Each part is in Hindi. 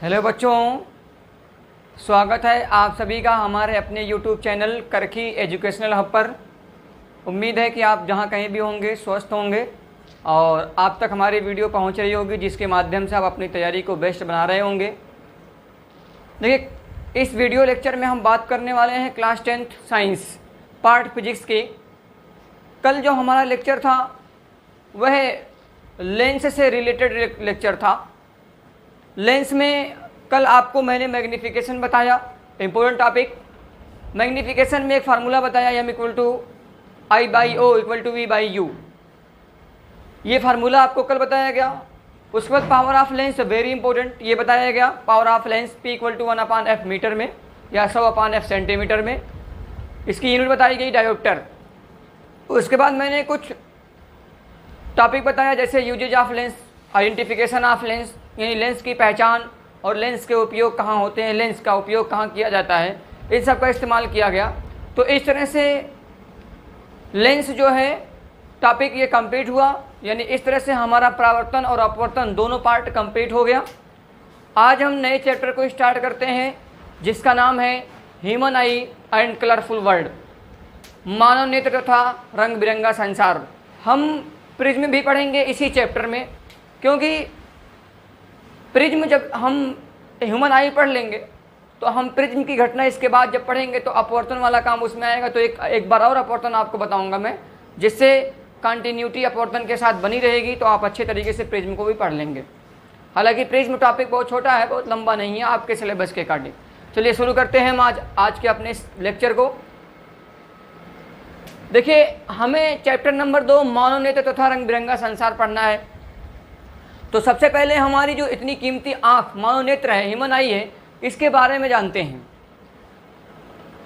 हेलो बच्चों, स्वागत है आप सभी का हमारे अपने YouTube चैनल करखी एजुकेशनल हब पर। उम्मीद है कि आप जहां कहीं भी होंगे स्वस्थ होंगे और आप तक हमारी वीडियो पहुंच रही होगी, जिसके माध्यम से आप अपनी तैयारी को बेस्ट बना रहे होंगे। देखिए, इस वीडियो लेक्चर में हम बात करने वाले हैं class 10th science part physics की। कल जो हमारा लेक्चर था वह लेंस से रिलेटेड लेक्चर था। लेंस में कल आपको मैंने मैग्नीफिकेशन बताया, इम्पोर्टेंट टॉपिक। मैग्नीफिकेशन में एक फार्मूला बताया, m equal to I by O equal to V by U. ये फार्मूला आपको कल बताया गया। उसके बाद power of lens, very important, ये बताया गया। Power of lens P equal to 1/f metre में या 100/f सेंटीमीटर में। इसकी यूनिट बताई गई डायोप्टर। उसके बाद मैंने कुछ टॉपिक बताया, जैसे usages of lens, identification of lens, यानी लेंस की पहचान और लेंस के उपयोग कहाँ होते हैं, लेंस का उपयोग कहाँ किया जाता है, इन सब का इस्तेमाल किया गया। तो इस तरह से लेंस जो है टॉपिक ये कंप्लीट हुआ, यानी इस तरह से हमारा परावर्तन और अपवर्तन दोनों पार्ट कंप्लीट हो गया। आज हम नए चैप्टर को स्टार्ट करते हैं, जिसका नाम है human eye and colourful world, मानव नेत्र तथा रंग बिरंगा संसार। हम प्रिज्म भी पढ़ेंगे इसी चैप्टर में, क्योंकि प्रिज्म जब हम ह्यूमन आई पढ़ लेंगे तो हम प्रिज्म की घटना इसके बाद जब पढ़ेंगे तो अपवर्तन वाला काम उसमें आएगा। तो एक बार और अपवर्तन आपको बताऊंगा मैं, जिससे कंटिन्यूटी अपवर्तन के साथ बनी रहेगी, तो आप अच्छे तरीके से प्रिज्म को भी पढ़ लेंगे। हालांकि प्रिज्म टॉपिक बहुत छोटा है, बहुत लंबा नहीं है, आपके सिलेबस के अकॉर्डिंग। चलिए शुरू करते हैं हम आज के अपने लेक्चर को। देखिए, हमें चैप्टर नंबर 2 मानव नेत्र तथा रंग बिरंगा संसार पढ़ना है। तो सबसे पहले हमारी जो इतनी कीमती आँख मानव नेत्र है, ह्यूमन आई है, इसके बारे में जानते हैं।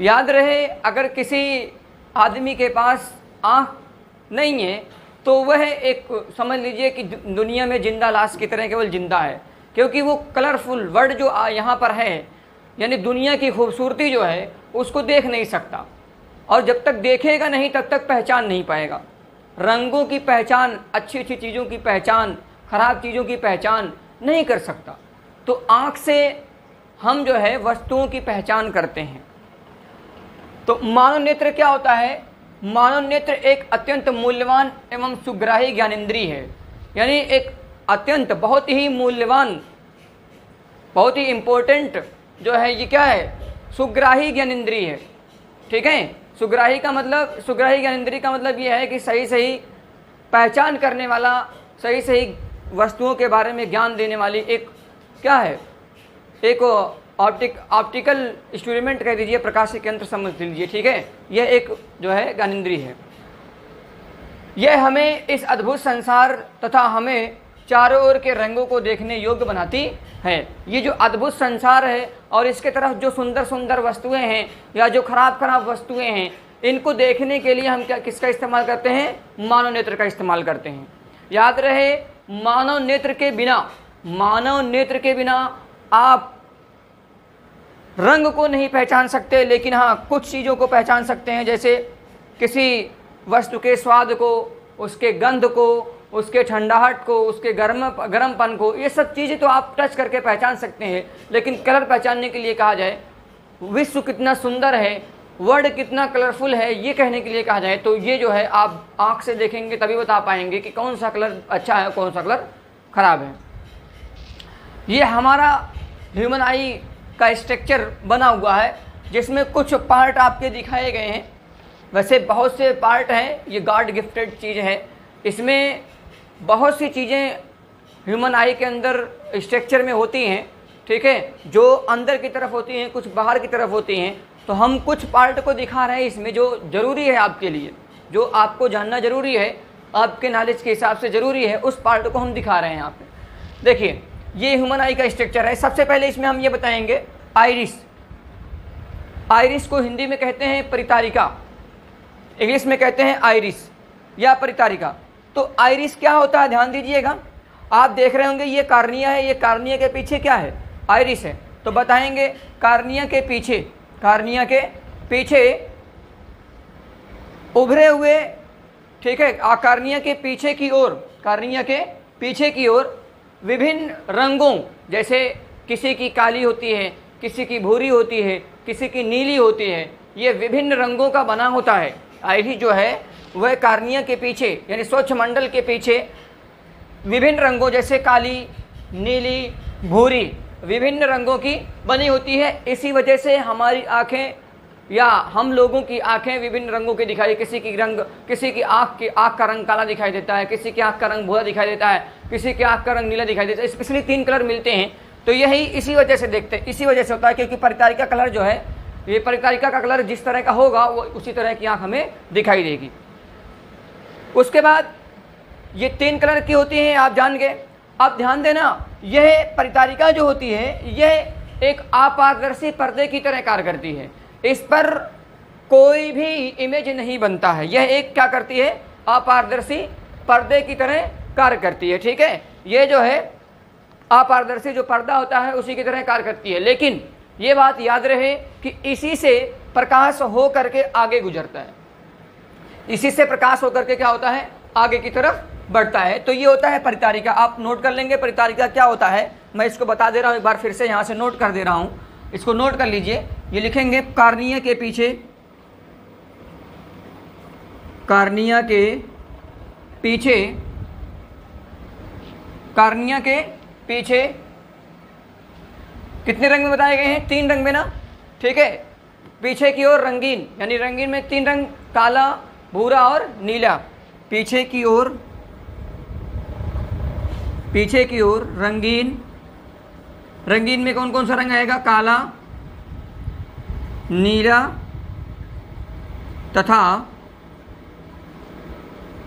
याद रहे, अगर किसी आदमी के पास आँख नहीं है तो वह एक, समझ लीजिए कि दुनिया में जिंदा लाश की तरह केवल जिंदा है, क्योंकि वो कलरफुल वर्ड जो यहाँ पर है, यानी दुनिया की खूबसूरती जो है उसको देख नहीं सकता, और जब तक देखेगा नहीं तब तक पहचान नहीं पाएगा। रंगों की पहचान, अच्छी अच्छी चीज़ों की पहचान, खराब चीज़ों की पहचान नहीं कर सकता। तो आँख से हम जो है वस्तुओं की पहचान करते हैं। तो मानव नेत्र क्या होता है? मानव नेत्र एक अत्यंत मूल्यवान एवं सुग्राही ज्ञानेंद्रिय है, यानी एक अत्यंत बहुत ही मूल्यवान, बहुत ही इम्पोर्टेंट जो है, ये क्या है? सुग्राही ज्ञानेंद्रिय है। ठीक है, सुग्राही का मतलब, सुग्राही ज्ञानेंद्रिय का मतलब ये है कि सही सही पहचान करने वाला, सही सही वस्तुओं के बारे में ज्ञान देने वाली एक, क्या है, एक ऑप्टिकल इंस्ट्रूमेंट कह दीजिए, प्रकाशिक यंत्र समझ लीजिए। ठीक है, यह एक जो है ज्ञानेंद्रिय है। यह हमें इस अद्भुत संसार तथा हमें चारों ओर के रंगों को देखने योग्य बनाती है। ये जो अद्भुत संसार है और इसके तरफ जो सुंदर सुंदर वस्तुएं हैं या जो खराब खराब वस्तुएं हैं, इनको देखने के लिए हम किसका इस्तेमाल करते हैं? मानव नेत्र का इस्तेमाल करते हैं। याद रहे, मानव नेत्र के बिना आप रंग को नहीं पहचान सकते, लेकिन हाँ कुछ चीज़ों को पहचान सकते हैं, जैसे किसी वस्तु के स्वाद को, उसके गंध को, उसके ठंडाहट को, उसके गर्मपन को, ये सब चीज़ें तो आप टच करके पहचान सकते हैं। लेकिन कलर पहचानने के लिए कहा जाए, विश्व कितना सुंदर है, वर्ल्ड कितना कलरफुल है, ये कहने के लिए कहा जाए, तो ये जो है आप आँख से देखेंगे तभी बता पाएंगे कि कौन सा कलर अच्छा है, कौन सा कलर खराब है। ये हमारा ह्यूमन आई का स्ट्रक्चर बना हुआ है, जिसमें कुछ पार्ट आपके दिखाए गए हैं। वैसे बहुत से पार्ट हैं, ये गॉड गिफ्टेड चीज़ है। इसमें बहुत सी चीज़ें ह्यूमन आई के अंदर स्ट्रक्चर में होती हैं। ठीक है, जो अंदर की तरफ होती हैं, कुछ बाहर की तरफ होती हैं। तो हम कुछ पार्ट को दिखा रहे हैं इसमें, जो ज़रूरी है आपके लिए, जो आपको जानना ज़रूरी है, आपके नॉलेज के हिसाब से ज़रूरी है, उस पार्ट को हम दिखा रहे हैं यहाँ पे। देखिए, ये ह्यूमन आई का स्ट्रक्चर है। सबसे पहले इसमें हम ये बताएंगे आइरिस। आइरिस को हिंदी में कहते हैं परितारिका, इंग्लिश में कहते हैं आइरिस या परितारिका। तो आइरिस क्या होता है, ध्यान दीजिएगा। आप देख रहे होंगे ये कार्निया है, ये कार्निया के पीछे क्या है? आइरिस है। तो बताएंगे कार्निया के पीछे उभरे हुए, ठीक है, कार्निया के पीछे की ओर विभिन्न रंगों, जैसे किसी की काली होती है, किसी की भूरी होती है, किसी की नीली होती है। ये विभिन्न रंगों का बना होता है। आईरिस जो है वह कार्निया के पीछे यानी स्वच्छ मंडल के पीछे विभिन्न रंगों जैसे काली, नीली, भूरी विभिन्न रंगों की बनी होती है। इसी वजह से हमारी आँखें या हम लोगों की आंखें विभिन्न रंगों की दिखाई, किसी की आंख का रंग काला दिखाई देता है, किसी की आंख का रंग भूरा दिखाई देता है, किसी की आंख का रंग नीला दिखाई देता है। स्पेशली 3 कलर मिलते हैं। तो यही इसी वजह से देखते हैं, इसी वजह से होता है क्योंकि परितारिका कलर जो है, ये परितारिका का कलर जिस तरह का होगा वो उसी तरह की आंख हमें दिखाई देगी। उसके बाद ये 3 कलर की होती हैं, आप जान गए। आप ध्यान देना, यह परितारिका जो होती है यह एक अपारदर्शी पर्दे की तरह कार्य करती है। इस पर कोई भी इमेज नहीं बनता है। यह एक क्या करती है, अपारदर्शी पर्दे की तरह कार्य करती है। ठीक है, ये जो है अपारदर्शी जो पर्दा होता है उसी की तरह कार्य करती है। लेकिन ये बात याद रहे कि इसी से प्रकाश हो करके आगे गुजरता है, इसी से प्रकाश होकर के क्या होता है, आगे की तरफ बढ़ता है। तो ये होता है परितारिका। आप नोट कर लेंगे परितारिका क्या होता है। मैं इसको बता दे रहा हूँ, एक बार फिर से यहाँ से नोट कर दे रहा हूँ, इसको नोट कर लीजिए। ये लिखेंगे कार्निया के पीछे, कार्निया के पीछे, कार्निया के पीछे कितने रंग में बताए गए हैं, 3 रंग में ना। ठीक है, पीछे की ओर रंगीन, यानी रंगीन में 3 रंग, काला, भूरा और नीला। पीछे की ओर रंगीन, रंगीन में कौन कौन सा रंग आएगा, काला, नीला तथा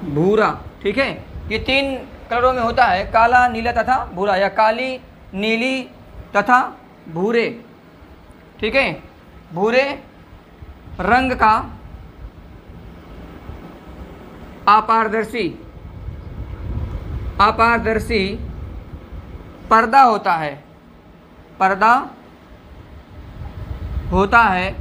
भूरा। ठीक है, ये 3 कलरों में होता है, काला, नीला तथा भूरा, या काली, नीली तथा भूरे। ठीक है, भूरे रंग का अपारदर्शी पर्दा होता है, पर्दा होता है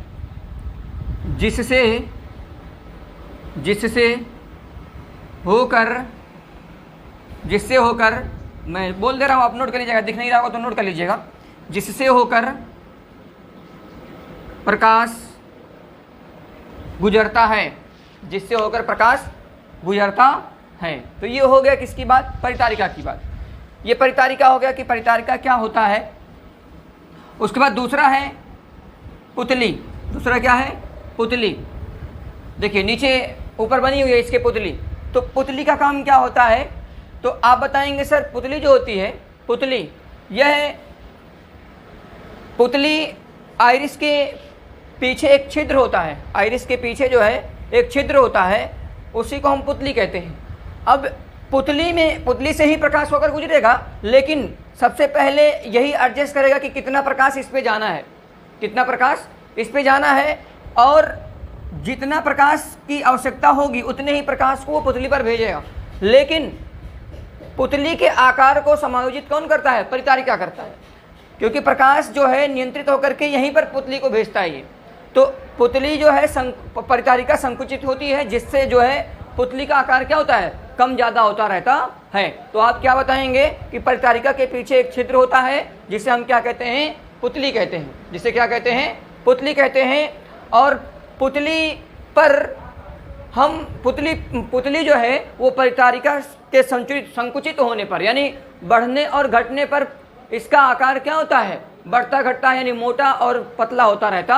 जिससे होकर मैं बोल दे रहा हूँ, आप नोट कर लीजिएगा, दिख नहीं रहा होगा तो नोट कर लीजिएगा। जिससे होकर प्रकाश गुजरता है, जिससे होकर प्रकाश गुजरता है। तो ये हो गया किसकी बात, परितारिका की बात। ये परितारिका हो गया कि परितारिका क्या होता है। उसके बाद दूसरा है पुतली। दूसरा क्या है, पुतली। देखिए नीचे ऊपर बनी हुई है इसके पुतली। तो पुतली का काम क्या होता है, तो आप बताएंगे सर पुतली जो होती है, पुतली, यह पुतली आइरिस के पीछे एक छिद्र होता है, आइरिस के पीछे जो है एक छिद्र होता है, उसी को हम पुतली कहते हैं। अब पुतली से ही प्रकाश होकर गुजरेगा, लेकिन सबसे पहले यही एडजस्ट करेगा कि कितना प्रकाश इस पे जाना है, कितना प्रकाश इस पे जाना है, और जितना प्रकाश की आवश्यकता होगी उतने ही प्रकाश को वो पुतली पर भेजेगा। लेकिन पुतली के आकार को समायोजित कौन करता है, परितारिका करता है, क्योंकि प्रकाश जो है नियंत्रित होकर के यहीं पर पुतली को भेजता है। ये तो पुतली जो है परितारिका संकुचित होती है, जिससे जो है पुतली का आकार क्या होता है, कम ज़्यादा होता रहता है। तो आप क्या बताएंगे कि परितारिका के पीछे एक छिद्र होता है जिसे हम क्या कहते हैं, पुतली कहते हैं, जिसे क्या कहते हैं, पुतली कहते हैं। और पुतली पर हम पुतली जो है वो परितारिका के संकुचित होने पर, यानी बढ़ने और घटने पर इसका आकार क्या होता है, बढ़ता घटता, यानी मोटा और पतला होता रहता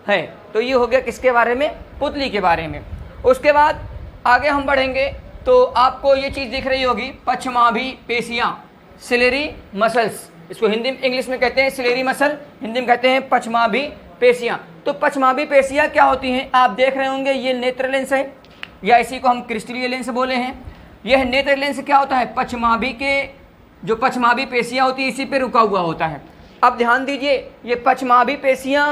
है। तो ये हो गया किसके बारे में, पुतली के बारे में। उसके बाद आगे हम बढ़ेंगे तो आपको ये चीज़ दिख रही होगी, पछमाभी पेशियाँ, सिलेरी मसल्स, इसको हिंदी में इंग्लिश में कहते हैं सिलेरी मसल, हिंदी में कहते हैं पछमाभी पेशियाँ। तो पछमाभी पेशियाँ क्या होती हैं, आप देख रहे होंगे, ये नेत्र लेंस है, या इसी को हम क्रिस्टलीय लेंस बोले हैं। यह नेत्र लेंस क्या होता है, पछमाभी के जो पछमाभी पेशियाँ होती है इसी पे रुका हुआ होता है। अब ध्यान दीजिए, ये पछमाभी पेशियाँ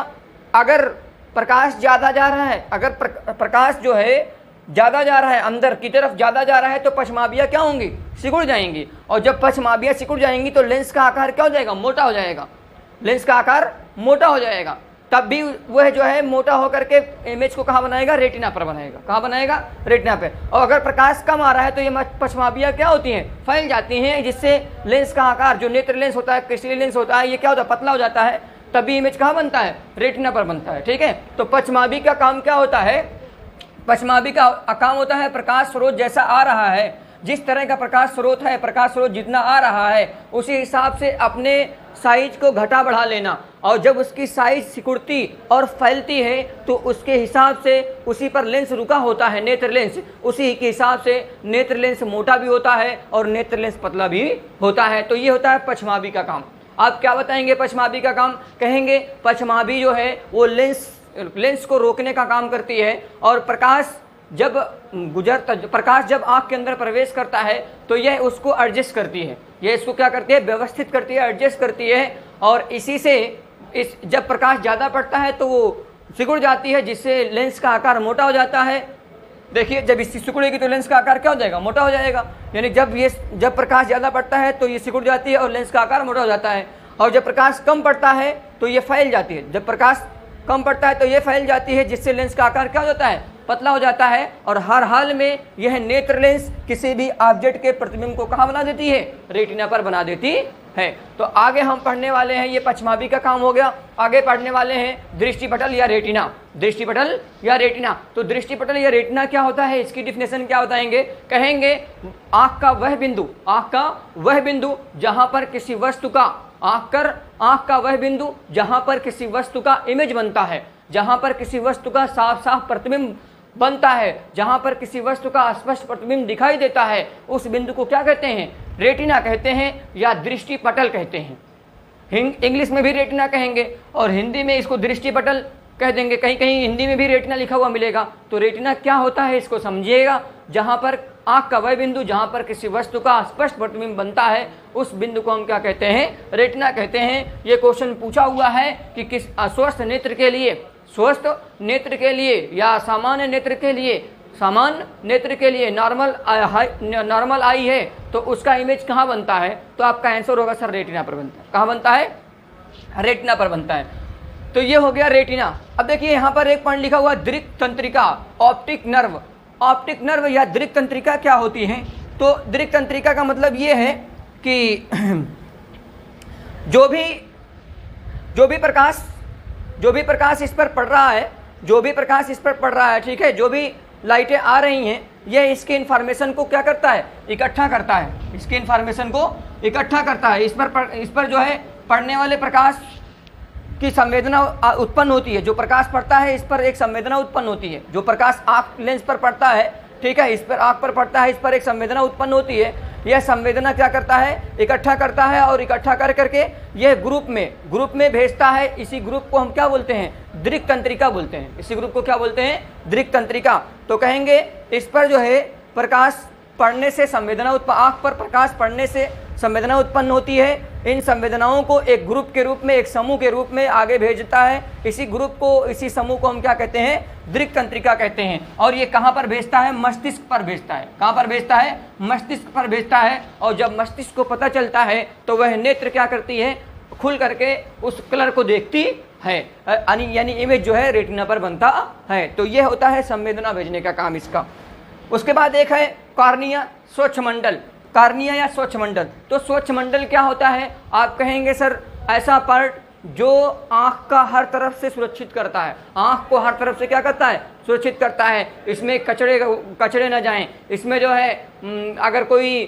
अगर प्रकाश ज़्यादा जा रहा है, अगर प्रकाश जो है ज़्यादा जा रहा है, अंदर की तरफ ज़्यादा जा रहा है, तो पछमाभियाँ क्या होंगी, सिकुड़ जाएंगी। और जब पछमाभियाँ सिकुड़ जाएंगी तो लेंस का आकार क्या हो जाएगा, मोटा हो जाएगा, लेंस का आकार मोटा हो जाएगा। तब भी वह जो है मोटा होकर के इमेज को कहाँ बनाएगा, रेटिना पर बनाएगा। कहाँ बनाएगा, रेटिना पे। और अगर प्रकाश कम आ रहा है तो ये पश्चमाभियाँ क्या होती हैं, फैल जाती हैं, जिससे लेंस का आकार जो नेत्र लेंस होता है, क्रिस्टलीय लेंस होता है, ये क्या होता है, पतला हो जाता है, तभी इमेज कहाँ बनता है, रेटिना पर बनता है। ठीक है, तो पश्चमाभि का काम क्या होता है, पश्चमाभि का काम होता है प्रकाश स्रोत जैसा आ रहा है, जिस तरह का प्रकाश स्रोत है, प्रकाश स्रोत जितना आ रहा है उसी हिसाब से अपने साइज को घटा बढ़ा लेना, और जब उसकी साइज सिकुड़ती और फैलती है तो उसके हिसाब से उसी पर लेंस रुका होता है, नेत्र लेंस, उसी के हिसाब से नेत्र लेंस मोटा भी होता है और नेत्र लेंस पतला भी होता है। तो ये होता है पश्चमाभि का काम। आप क्या बताएंगे पश्चमाभि का काम, कहेंगे पश्चमाभि जो है वो लेंस को रोकने का काम करती है, और प्रकाश जब आँख के अंदर प्रवेश करता है तो यह उसको एडजस्ट करती है, यह इसको क्या करती है, व्यवस्थित करती है, एडजस्ट करती है, और इसी से जब प्रकाश ज़्यादा पड़ता है तो वो सिकुड़ जाती है, जिससे लेंस का आकार मोटा हो जाता है। देखिए जब इसकी सिकुड़ेगी तो लेंस का आकार क्या हो जाएगा, मोटा हो जाएगा। यानी जब प्रकाश ज़्यादा पड़ता है तो ये सिकुड़ जाती है और लेंस का आकार मोटा हो जाता है, और जब प्रकाश कम पड़ता है तो ये फैल जाती है, जब प्रकाश कम पड़ता है तो ये फैल जाती है, जिससे लेंस का आकार क्या हो जाता है, पतला हो जाता है। और हर हाल में यह नेत्र लेंस किसी भी ऑब्जेक्ट के प्रतिबिंब को कहाँ बना देती है, रेटिना पर बना देती है। तो आगे हम पढ़ने वाले हैं, ये पश्चमाभि का काम हो गया। आगे पढ़ने वाले हैं दृष्टिपटल या रेटिना। दृष्टिपटल या रेटिना, तो दृष्टिपटल या रेटिना क्या होता है, इसकी डिफिनेशन क्या बताएंगे, कहेंगे आँख का वह बिंदु जहाँ पर किसी वस्तु का आँख का वह बिंदु जहाँ पर किसी वस्तु का इमेज बनता है, जहाँ पर किसी वस्तु का साफ साफ प्रतिबिंब बनता है, जहाँ पर किसी वस्तु का स्पष्ट प्रतिबिंब दिखाई देता है, उस बिंदु को क्या कहते हैं, रेटिना कहते हैं या दृष्टिपटल कहते हैं। इंग्लिश में भी रेटिना कहेंगे और हिंदी में इसको दृष्टिपटल कह देंगे, कहीं कहीं हिंदी में भी रेटिना लिखा हुआ मिलेगा। तो रेटिना क्या होता है इसको समझिएगा, जहाँ पर आँख का वह बिंदु जहाँ पर किसी वस्तु का स्पष्ट प्रतिबिंब बनता है, उस बिंदु को हम क्या कहते हैं, रेटिना कहते हैं। ये क्वेश्चन पूछा हुआ है कि किस स्वस्थ नेत्र के लिए या सामान्य नेत्र के लिए नॉर्मल आई है तो उसका इमेज कहाँ बनता है, तो आपका आंसर होगा सर रेटिना पर बनता है। कहाँ बनता है, रेटिना पर बनता है। तो ये हो गया रेटिना। अब देखिए यहाँ पर एक पॉइंट लिखा हुआ दृक् तंत्रिका, ऑप्टिक नर्व या दृक् तंत्रिका क्या होती है। तो दृक् तंत्रिका का मतलब ये है कि जो भी प्रकाश इस पर पड़ रहा है, ठीक है, जो भी लाइटें आ रही हैं, यह इसके इन्फॉर्मेशन को क्या करता है, इकट्ठा करता है, इसके इन्फॉर्मेशन को इकट्ठा करता है। इस पर जो है पड़ने वाले प्रकाश की संवेदना उत्पन्न होती है। जो प्रकाश पड़ता है इस पर एक संवेदना उत्पन्न होती है। जो प्रकाश आँख लेंस पर पड़ता है, ठीक है, इस पर आँख पर पड़ता है, इस पर एक संवेदना उत्पन्न होती है। यह संवेदना क्या करता है, इकट्ठा करता है, और इकट्ठा कर करके यह ग्रुप में भेजता है। इसी ग्रुप को हम क्या बोलते हैं, दृक् तंत्रिका बोलते हैं। इसी ग्रुप को क्या बोलते हैं, दृक् तंत्रिका। तो कहेंगे इस पर जो है प्रकाश पड़ने से आँख पर प्रकाश पड़ने से संवेदना उत्पन्न होती है। इन संवेदनाओं को एक ग्रुप के रूप में, एक समूह के रूप में आगे भेजता है। इसी समूह को हम क्या कहते हैं, दृक् तंत्रिका कहते हैं। और ये कहाँ पर भेजता है, मस्तिष्क पर भेजता है। कहाँ पर भेजता है, मस्तिष्क पर भेजता है। और जब मस्तिष्क को पता चलता है तो वह नेत्र क्या करती है, खुल करके उस कलर को देखती है, यानी इमेज जो है रेटिना पर बनता है। तो यह होता है संवेदना भेजने का काम इसका। उसके बाद एक है कॉर्निया, स्वच्छमंडल। कॉर्निया या स्वच्छमंडल। तो स्वच्छमंडल क्या होता है, आप कहेंगे सर ऐसा पार्ट जो आँख का हर तरफ से सुरक्षित करता है, आँख को हर तरफ से क्या करता है, सुरक्षित करता है। इसमें कचड़े न जाएं, इसमें जो है अगर कोई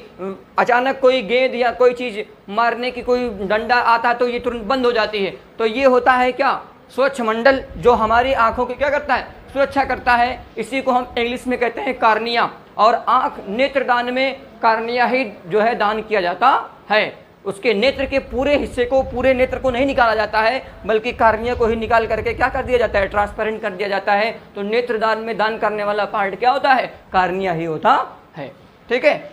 अचानक कोई गेंद या कोई चीज़ मारने की कोई डंडा आता है तो ये तुरंत बंद हो जाती है। तो ये होता है क्या, स्वच्छमंडल, जो हमारी आँखों की क्या करता है, सुरक्षा करता है। इसी को हम इंग्लिश में कहते हैं कॉर्निया। और आँख नेत्रदान में कॉर्निया ही जो है दान किया जाता है। उसके नेत्र के पूरे हिस्से को, पूरे नेत्र को नहीं निकाला जाता है, बल्कि कॉर्निया को ही निकाल करके क्या कर दिया जाता है, ट्रांसपेरेंट कर दिया जाता है। तो नेत्रदान में दान करने वाला पार्ट क्या होता है, कॉर्निया ही होता है। ठीक है।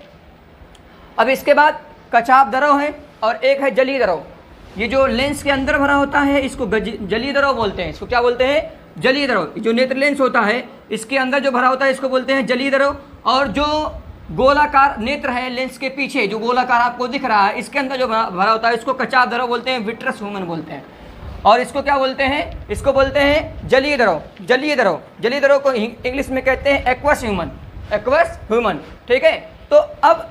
अब इसके बाद कचाप द्रव है और एक है जलीय द्रव। ये जो लेंस के अंदर भरा होता है इसको जलीय द्रव बोलते हैं। इसको क्या बोलते हैं, जलीय द्रव। जो नेत्र लेंस होता है इसके अंदर जो भरा होता है इसको बोलते हैं जलीय द्रव। और जो गोलाकार नेत्र है लेंस के पीछे, जो गोलाकार आपको दिख रहा है, इसके अंदर जो भरा होता है इसको कचाप द्रव बोलते हैं, विट्रस ह्यूमन बोलते हैं। और इसको क्या बोलते हैं, इसको बोलते हैं जलीय द्रव। जलीय द्रव, जलीय द्रव को इंग्लिश में कहते हैं एक्वस ह्यूमन, एक्वस ह्यूमन, ठीक है। तो अब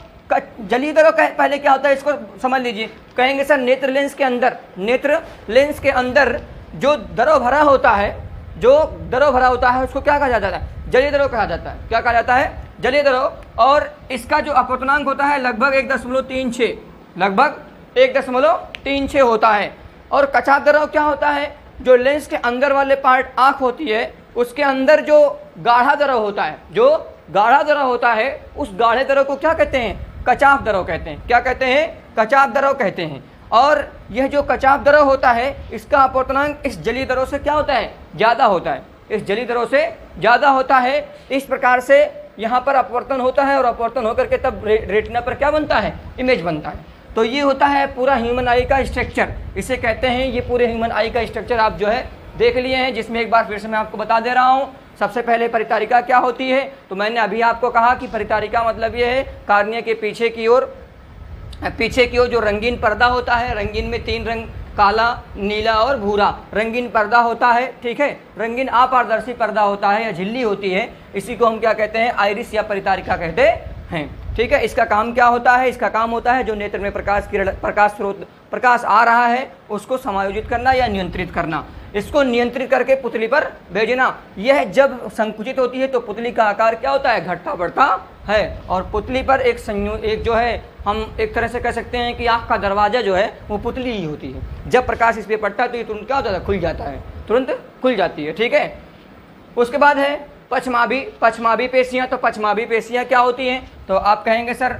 जलीय द्रव का पहले क्या होता है इसको समझ लीजिए। कहेंगे सर नेत्र लेंस के अंदर, नेत्र लेंस के अंदर जो द्रव भरा होता है, जो द्रव भरा होता है उसको क्या कहा जाता है, जलीय द्रव कहा जाता है। क्या कहा जाता है, जलीय द्रव। और इसका जो अपवर्तनांक होता है लगभग 1.36, लगभग 1.36 होता है। और कचाप द्रव क्या होता है, जो लेंस के अंदर वाले पार्ट आँख होती है उसके अंदर जो गाढ़ा द्रव होता है, जो गाढ़ा द्रव होता है उस गाढ़े द्रव को क्या कहते हैं, कचाप द्रव कहते हैं। क्या कहते हैं, कचाप द्रव कहते हैं। और यह जो कचाप द्रव होता है इसका अपवर्तनांक इस जलीय द्रव से क्या होता है, ज़्यादा होता है, इस जलीय द्रव से ज़्यादा होता है। इस प्रकार से यहाँ पर अपवर्तन होता है और अपवर्तन होकर के तब रेटिना पर क्या बनता है, इमेज बनता है। तो ये होता है पूरा ह्यूमन आई का स्ट्रक्चर, इसे कहते हैं, ये पूरे ह्यूमन आई का स्ट्रक्चर आप जो है देख लिए हैं, जिसमें एक बार फिर से मैं आपको बता दे रहा हूँ। सबसे पहले परितारिका क्या होती है, तो मैंने अभी आपको कहा कि परितारिका मतलब ये है कार्निया के पीछे की ओर जो रंगीन पर्दा होता है, रंगीन में 3 रंग, काला, नीला और भूरा रंगीन पर्दा होता है, ठीक है। रंगीन अपारदर्शी पर्दा होता है या झिल्ली होती है, इसी को हम क्या कहते हैं, आइरिस या परितारिका कहते हैं, ठीक है। इसका काम क्या होता है, इसका काम होता है जो नेत्र में प्रकाश किरण, प्रकाश स्रोत, प्रकाश आ रहा है उसको समायोजित करना या नियंत्रित करना, इसको नियंत्रित करके पुतली पर भेजना। यह जब संकुचित होती है तो पुतली का आकार क्या होता है, घटता बढ़ता है। और पुतली पर एक जो है, हम एक तरह से कह सकते हैं कि आँख का दरवाज़ा जो है वो पुतली ही होती है। जब प्रकाश इस पर पड़ता है तो ये तुरंत क्या होता है, खुल जाता है, तुरंत खुल जाती है, ठीक है। उसके बाद है पछमाभी पेशियाँ। तो पछमाभी पेशियाँ क्या होती हैं, तो आप कहेंगे सर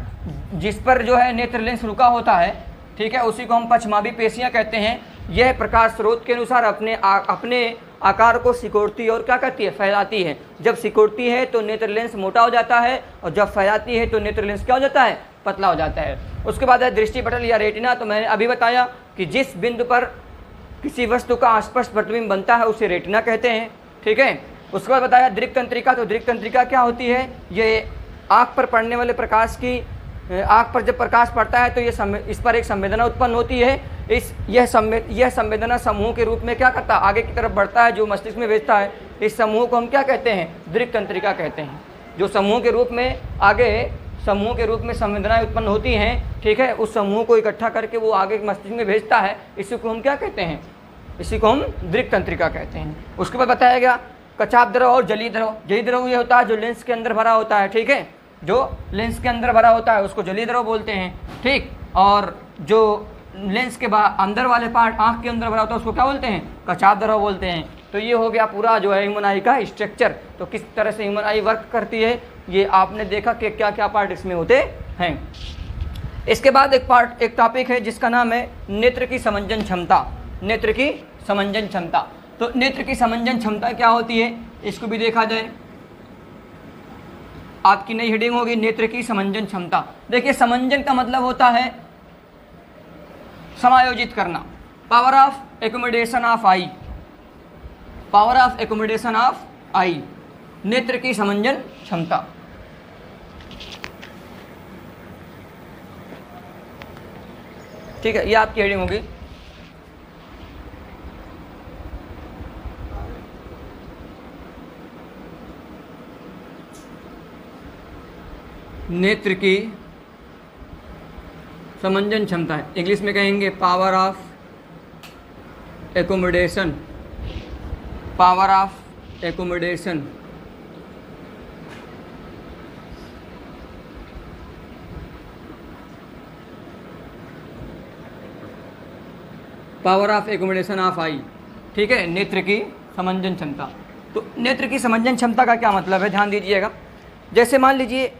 जिस पर जो है नेत्र लेंस रुका होता है, ठीक है, उसी को हम पछमाभी पेशियाँ कहते हैं। यह प्रकाश स्रोत के अनुसार अपने आकार को सिकोड़ती है और क्या करती है, फैलाती है। जब सिकोड़ती है तो नेत्र लेंस मोटा हो जाता है और जब फैलाती है तो नेत्र लेंस क्या हो जाता है, पतला हो जाता है। उसके बाद है दृष्टि पटल या रेटिना। तो मैंने अभी बताया कि जिस बिंदु पर किसी वस्तु का स्पष्ट प्रतिबिंब बनता है उसे रेटिना कहते हैं, ठीक है। उसके बाद बताया दृक् तंत्रिका। तो दृक् तंत्रिका क्या होती है, ये आँख पर पड़ने वाले प्रकाश की, आँख पर जब प्रकाश पड़ता है तो ये इस पर एक संवेदना उत्पन्न होती है। यह संवेदना समूह के रूप में क्या करता है, आगे की तरफ बढ़ता है, जो मस्तिष्क में भेजता है। इस समूह को हम क्या कहते हैं, दृक् तंत्रिका कहते हैं। जो समूह के रूप में समूह के रूप में संवेदनाएं उत्पन्न होती हैं, ठीक है, उस समूह को इकट्ठा करके वो आगे मस्तिष्क में भेजता है, इसी को हम क्या कहते हैं, इसी को हम दृक् तंत्रिका कहते हैं। उसके बाद बताया गया कचाप द्रव और जलीय द्रव। जलीय द्रव ये होता है जो लेंस के अंदर भरा होता है, ठीक है, जो लेंस के अंदर भरा होता है उसको जलीय द्रव बोलते हैं, ठीक। और जो लेंस के अंदर वाले पार्ट आँख के अंदर भरा होता है उसको क्या बोलते हैं, कचाप द्रव बोलते हैं। तो ये हो गया पूरा जो है ह्यूमन आई का स्ट्रक्चर। तो किस तरह से ह्यूमन आई वर्क करती है ये आपने देखा कि क्या क्या पार्ट इसमें होते हैं। इसके बाद एक टॉपिक है जिसका नाम है नेत्र की समंजन क्षमता। नेत्र की समंजन क्षमता। तो नेत्र की समंजन क्षमता क्या होती है, इसको भी देखा जाए। आपकी नई हेडिंग होगी नेत्र की समंजन क्षमता। देखिए समंजन का मतलब होता है समायोजित करना, power of accommodation of eye, power of accommodation of eye, नेत्र की समंजन क्षमता। ठीक है, ये आपकी हेडिंग होगी। नेत्र की समंजन क्षमता है, इंग्लिश में कहेंगे power of accommodation, power of accommodation. Power of accommodation of eye, ठीक है, नेत्र की समंजन क्षमता। तो नेत्र की समंजन क्षमता का क्या मतलब है, ध्यान दीजिएगा। जैसे मान लीजिए,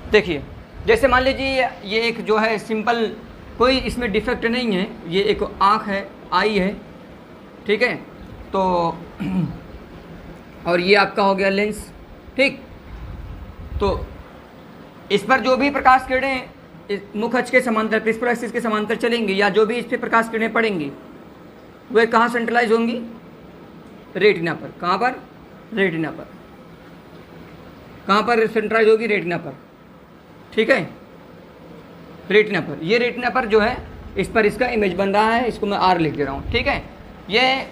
देखिए, जैसे मान लीजिए ये एक जो है सिंपल, कोई इसमें डिफेक्ट नहीं है, ये एक आँख है, आई है, ठीक है। तो और ये आपका हो गया लेंस, ठीक। तो इस पर जो भी प्रकाश किरणें मुख अक्ष के समांतर, प्रिंसिपल एक्सिस के समांतर चलेंगी, या जो भी इस पर प्रकाश किरणें पड़ेंगी वे कहाँ सेंट्रलाइज होंगी, रेटिना पर। कहाँ पर, रेटिना पर। कहाँ पर सेंट्रलाइज होगी, रेटिना पर, ठीक है, रेटिना पर। ये रेटिना पर जो है इस पर इसका इमेज बन रहा है, इसको मैं आर लिख दे रहा हूँ, ठीक है। ये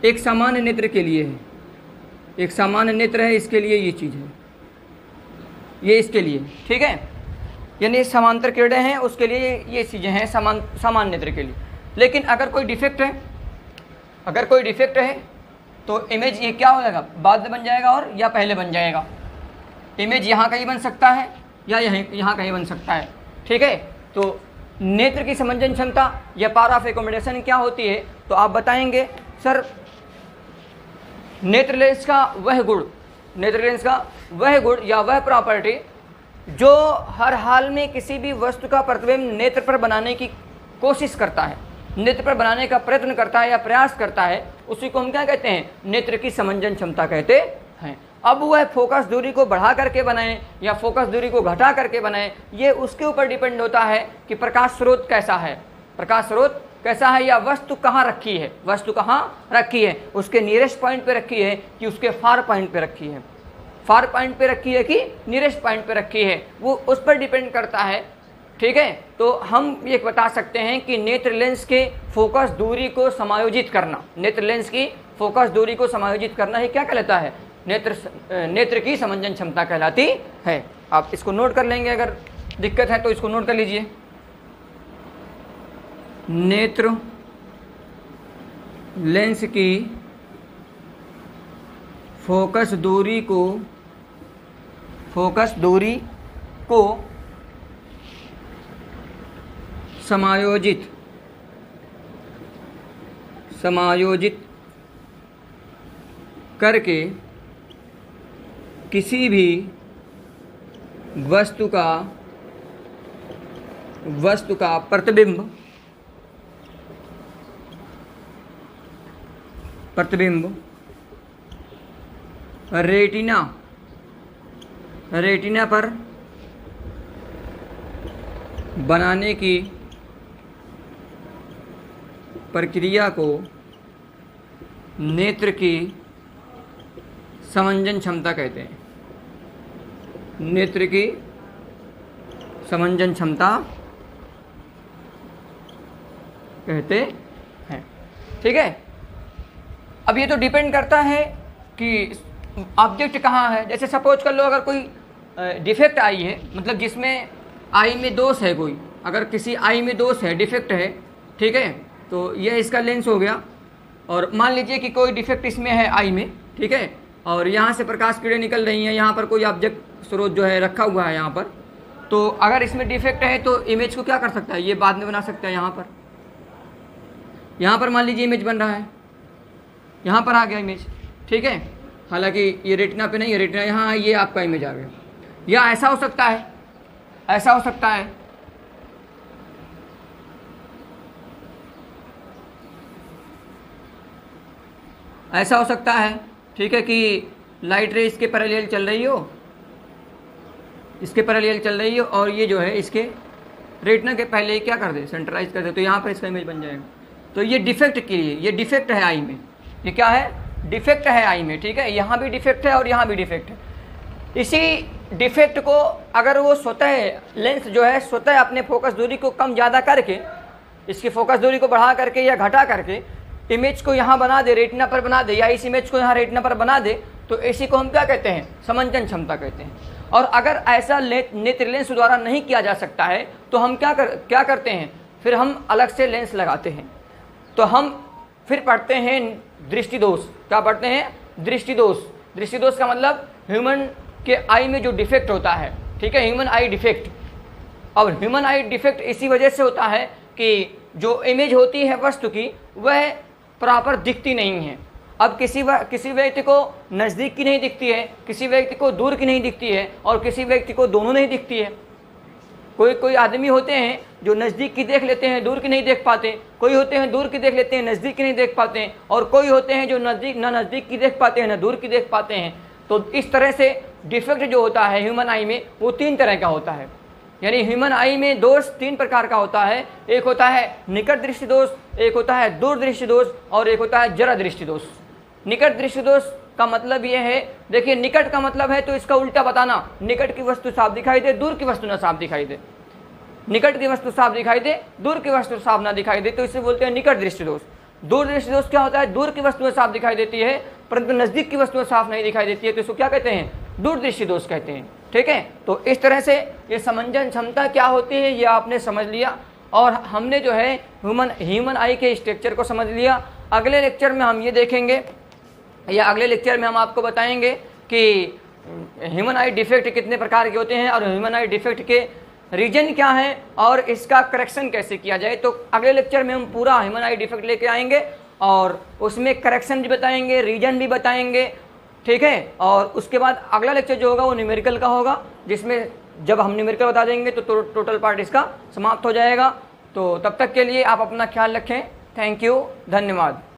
एक सामान्य नेत्र के लिए है, एक सामान्य नेत्र है, इसके लिए ये चीज़ है, ये इसके लिए, ठीक है। यानी समांतर किरणें हैं उसके लिए ये चीज़ें हैं सामान्य नेत्र के लिए। लेकिन अगर कोई डिफेक्ट है, अगर कोई डिफेक्ट है तो इमेज ये क्या हो जाएगा, बाद में बन जाएगा और या पहले बन जाएगा। इमेज यहाँ कहीं बन सकता है या यहाँ कहीं बन सकता है, ठीक है। तो नेत्र की समंजन क्षमता या पावर ऑफ एकोमोडेशन क्या होती है, तो आप बताएंगे सर नेत्र लेंस का वह गुण, नेत्र लेंस का वह गुण या वह प्रॉपर्टी जो हर हाल में किसी भी वस्तु का प्रतिबिंब नेत्र पर बनाने की कोशिश करता है, नेत्र पर बनाने का प्रयत्न करता है या प्रयास करता है, उसी को हम क्या कहते हैं, नेत्र की समंजन क्षमता कहते हैं। अब वह फोकस दूरी को बढ़ा करके बनाए या फोकस दूरी को घटा करके बनाए, ये उसके ऊपर डिपेंड होता है कि प्रकाश स्रोत कैसा है, प्रकाश स्रोत कैसा है, या वस्तु कहाँ रखी है, वस्तु कहाँ रखी है, उसके नियरेस्ट पॉइंट पे रखी है कि उसके फार पॉइंट पे रखी है, फार पॉइंट पे रखी है कि नियरेस्ट पॉइंट पे रखी है, वो उस पर डिपेंड करता है, ठीक है। तो हम ये बता सकते हैं कि नेत्र लेंस के फोकस दूरी को समायोजित करना, नेत्र लेंस की फोकस दूरी को समायोजित करना ही क्या कहलाता है, नेत्र की समंजन क्षमता कहलाती है। आप इसको नोट कर लेंगे, अगर दिक्कत है तो इसको नोट कर लीजिए। नेत्र लेंस की फोकस दूरी को समायोजित करके किसी भी वस्तु का प्रतिबिंब रेटिना पर बनाने की प्रक्रिया को नेत्र की समंजन क्षमता कहते हैं, नेत्र की समंजन क्षमता कहते हैं, ठीक है। अब ये तो डिपेंड करता है कि ऑब्जेक्ट कहाँ है। जैसे सपोज कर लो अगर कोई डिफेक्ट आई है, मतलब जिसमें आई में दोष है, कोई अगर किसी आई में दोष है, डिफेक्ट है, ठीक है, तो यह इसका लेंस हो गया। और मान लीजिए कि कोई डिफेक्ट इसमें है आई में, ठीक है, और यहाँ से प्रकाश किरणें निकल रही हैं, यहाँ पर कोई ऑब्जेक्ट स्रोत जो है रखा हुआ है यहाँ पर, तो अगर इसमें डिफेक्ट है तो इमेज को क्या कर सकता है, ये बाद में बना सकता है। यहाँ पर मान लीजिए इमेज बन रहा है, यहाँ पर आ गया इमेज, ठीक है, हालांकि ये रेटिना पे नहीं है, रेटिना यहाँ है, ये आपका इमेज आ गया। या ऐसा हो सकता है, ऐसा हो सकता है, ऐसा हो सकता है, ठीक है, कि लाइट रे इसके पैरेलल चल रही हो, इसके पैरेलल चल रही हो, और ये जो है इसके रेटिना के पहले ही क्या कर दे, सेंट्रलाइज कर दे, तो यहाँ पर इसका इमेज बन जाएगा। तो ये डिफेक्ट के लिए, ये डिफेक्ट है आई में, ये क्या है, डिफेक्ट है आई में, ठीक है, यहाँ भी डिफेक्ट है और यहाँ भी डिफेक्ट है। इसी डिफेक्ट को अगर वो स्वतः लेंस जो है स्वतः अपने फोकस दूरी को कम ज़्यादा करके, इसकी फोकस दूरी को बढ़ा करके या घटा करके इमेज को यहाँ बना दे, रेटिना पर बना दे, या इस इमेज को यहाँ रेटिना पर बना दे, तो इसी को हम क्या कहते हैं, समंजन क्षमता कहते हैं। और अगर ऐसा नेत्र लेंस द्वारा नहीं किया जा सकता है तो हम क्या करते हैं, फिर हम अलग से लेंस लगाते हैं। तो हम फिर पढ़ते हैं दृष्टि दोष। क्या पढ़ते हैं, दृष्टि दोष। दृष्टि दोष का मतलब ह्यूमन के आई में जो डिफेक्ट होता है, ठीक है, ह्यूमन आई डिफेक्ट। और ह्यूमन आई डिफेक्ट इसी वजह से होता है कि जो इमेज होती है वस्तु की वह प्रॉपर दिखती नहीं है। अब किसी व्यक्ति को नज़दीक की नहीं दिखती है, किसी व्यक्ति को दूर की नहीं दिखती है, और किसी व्यक्ति को दोनों नहीं दिखती है। कोई आदमी होते हैं जो नज़दीक की देख लेते हैं, दूर की नहीं देख पाते, कोई होते हैं दूर की देख लेते हैं, नज़दीक की नहीं देख पाते हैं, और कोई होते हैं जो नज़दीक की देख पाते हैं, ना दूर की देख पाते हैं। तो इस तरह से डिफेक्ट जो होता है ह्यूमन आई में वो 3 तरह का होता है। यानी ह्यूमन आई में दोष 3 प्रकार का होता है। एक होता है निकट दृष्टि दोष, एक होता है दूर दृष्टि दोष, और एक होता है जरा दृष्टि दोष। निकट दृष्टि दोष का मतलब यह है, देखिए निकट का मतलब है तो इसका उल्टा बताना, निकट की वस्तु साफ दिखाई दे, दूर की वस्तु ना साफ दिखाई दे। निकट की वस्तु साफ दिखाई दे, दूर की वस्तु साफ ना दिखाई दे, तो इसे बोलते हैं निकट दृष्टि दोष। दूर दृष्टि दोष क्या होता है? दूर की वस्तुएं साफ दिखाई देती है परंतु नजदीक की वस्तुएं साफ नहीं दिखाई देती है, तो इसको क्या कहते हैं? दूर दृष्टि दोष कहते हैं। ठीक है, तो इस तरह से ये समंजन क्षमता क्या होती है ये आपने समझ लिया, और हमने जो है ह्यूमन आई के स्ट्रक्चर को समझ लिया। अगले लेक्चर में हम ये देखेंगे, या अगले लेक्चर में हम आपको बताएंगे कि ह्यूमन आई डिफेक्ट कितने प्रकार के होते हैं और ह्यूमन आई डिफेक्ट के रीजन क्या है और इसका करेक्शन कैसे किया जाए। तो अगले लेक्चर में हम पूरा ह्यूमन आई डिफेक्ट लेके आएंगे और उसमें करेक्शन भी बताएंगे, रीजन भी बताएंगे। ठीक है, और उसके बाद अगला लेक्चर जो होगा वो न्यूमेरिकल का होगा, जिसमें जब हम न्यूमेरिकल बता देंगे तो टोटल पार्ट इसका समाप्त हो जाएगा। तो तब तक के लिए आप अपना ख्याल रखें। थैंक यू, धन्यवाद।